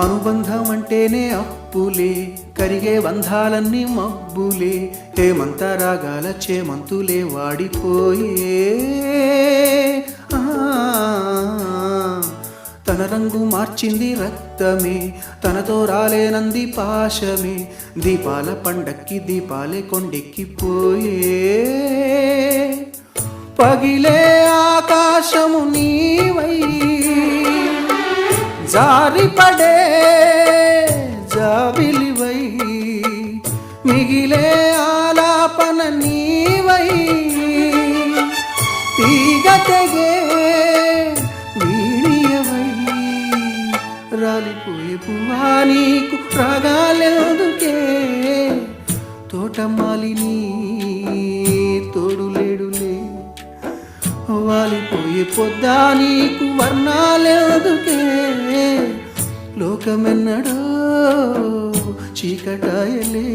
అనుబంధం అంటేనే అప్పులే, కరిగే బంధాలన్నీ మబ్బులే, హేమంత రాగాల చేమంతులే వాడిపోయే. తన రంగు మార్చింది రక్తమే, తనతో రాలేనంది పాశమే, దీపాల పండక్కి దీపాలే కొండెక్కిపోయే. పగిలే ఆకాశము నీవై, జారిపడే జాబిలివై, మిగిలే ఆలాపన నీవై, తీగ తెగే వీణియవై, రాలిపోయే పువ్వా నీకు రాగాలెందుకే, తోటమాలిని తోడులేడులే, వాలిపోయే పొద్దా నీకు వర్ణాలెందుకే, లోకమెన్నడో చీకటాయలే.